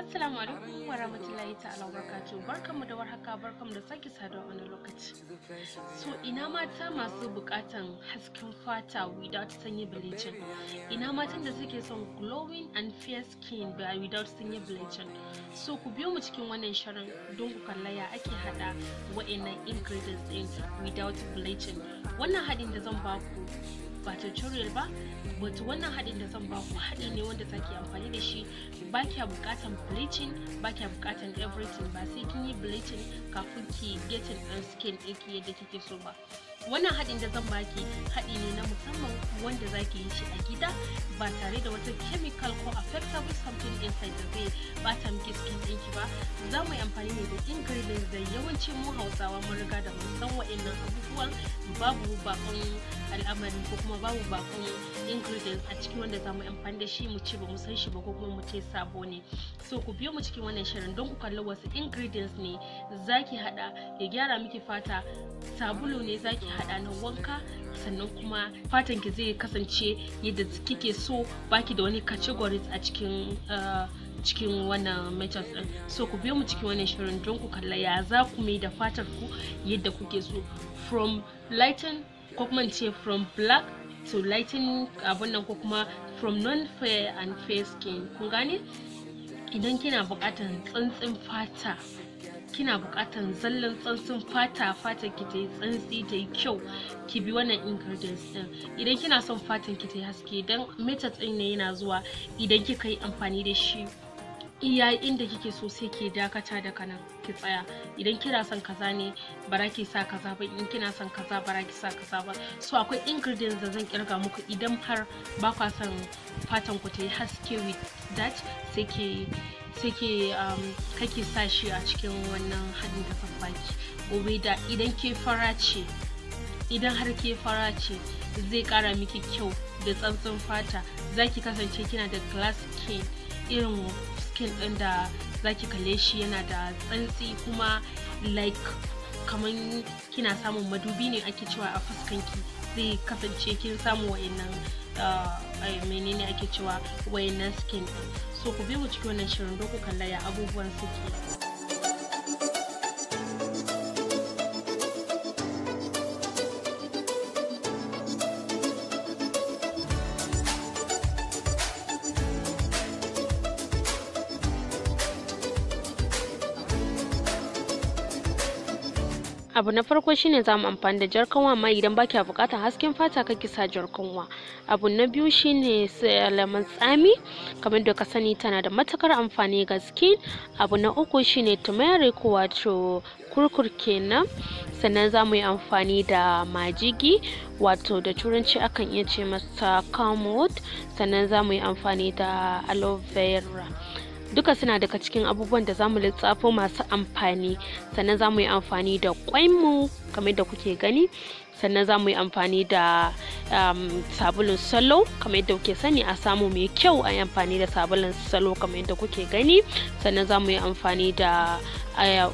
Assalamu alaikum wa rahmatullahi ta'ala wa barakatuh. Barkanmu da warhaka, barkanmu da sake saduwa wani lokaci. So ina mata masu bukatan hasken fata without sanya bleaching. Ina matan da suke son glowing and fair skin without sanya bleaching. So ku biyo mu cikin wannan shirin don ku kalla ya ake hada wa'annan ingredients din without bleaching. Wannan hadin da zan baku ba tutorial ba, but wannan hadin da zan baku hadi ne wanda zaki amfani da shi ba kya bukatan bleaching, ba kya bukatan everything, ba sai kin yi bleaching kafin ki getting on skin ɗinki yadda kike so ba. Wannan hadin da zan baki hadi ne na musamman wanda zaki yi shi a gida ba tare da wata chemical ko affectable something inside da zai bata miki skin ɗinki ba. Za mu yi amfani ne da ingredients da yawancin mu Hausawa mun riga da mun san wa'annan abubuwan, babu bakon al'amari ko kuma babu bakon ingredients a cikin wanda za mu amfani da shi mu ce ba mu san shi ba ko kuma mu ce sabo ne. So ku biyo mu cikin wannan shirin don ku kalli wasu ingredients ne zaki hada ya gyara miki fata. Sabulu ne zaki hada na wanka, sannan kuma fatan ki zai kasance yadda kike so, baki da wani categories a cikin wannan method din. So ku biyo mu cikin wannan shirin don ku kalla ya za ku mai da fatar ku yadda kuke so, from lighten ko kuma ce from black to lighten abun nan, ko kuma from non-fair and fair skin. Kun gane? Idan kina buƙatar tsantsin fata, kina buƙatar zallan tsantsin fata, fatar ki ta yi tsantsi ta yi kyau, ki bi wannan ingredients din. Idan kina son fatan ki ta yi haske, dan method din ne yana zuwa idan kika yi amfani da shi iya inda kike so sai ki dakata da kanan ki tsaya. Idan kina son kaza ne bara ki sa kaza ba, in kina son kaza bara ki sa kaza ba. So akwai ingredients da zan kirga muku idan har ba kwa son fatan ku ta yi haske with that, sai kake sa shi a cikin wannan hadin da zan baki. Gobe da idan ke fara ce, idan har ke fara ce zai kara miki kyau da tsantsin fata. Zaki kasance kina da glass skin, irin skin din da zaki kalle shi yana da tsantsi kuma like kaman kina samun madubi ne ake cewa a fuskanki. Zai kasance kin samu wayannan menene ake cewa wayannan skin din. So ku bi mu cikin wannan shirin don ku kalla ya abubuwan suke. Abu na farko shine zamu amfani da jar kanwa, amma idan baki bukatar hasken fata kake sa jar kanwa. Abu na biyu shine lemon tsami, kamar da ka sani tana da matukar amfani ga skin. Abu na uku shine turmeric wato kurkur kenan. Sannan zamu yi amfani da majigi, wato da turanci akan iya ce masa kamut. Sannan zamu yi amfani da aloe vera. Duka suna daga cikin abubuwan da zamu lissafo masu amfani. Sannan zamu yi amfani da kwainmu kamar da kuke gani. Sannan zamu yi amfani da sabulun salo kamar yadda kuke sani, a samu mai kyau a yi amfani da sabulun salo kamar yadda kuke gani. Sannan zamu yi amfani da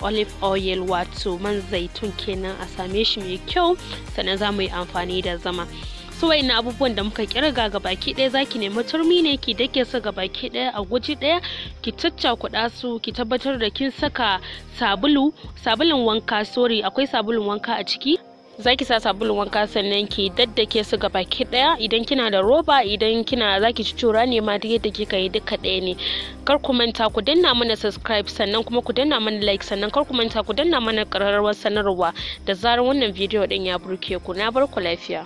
olive oil wato man zaitun kenan, a same shi mai kyau. Sannan zamu yi amfani da zama. So wayannan abubuwan da muka kirga ga baki ɗaya zaki nemi turmi ne ki dake su ga baki ɗaya a guji ɗaya, ki caccakuɗa su, ki tabbatar da kin saka sabulun wanka, akwai sabulun wanka a ciki. Zaki sa sabulun wanka sannan ki daddake su ga baki ɗaya. Idan kina da roba, idan zaki cucura ne ma duk yadda kika yi duka ɗaya ne. Kar ku manta ku danna mana subscribe, sannan kuma ku danna mana like, sannan kar ku manta ku danna mana ƙararrawar sanarwa da zarar wannan bidiyo ɗin ya burge ku. Na bar ku lafiya.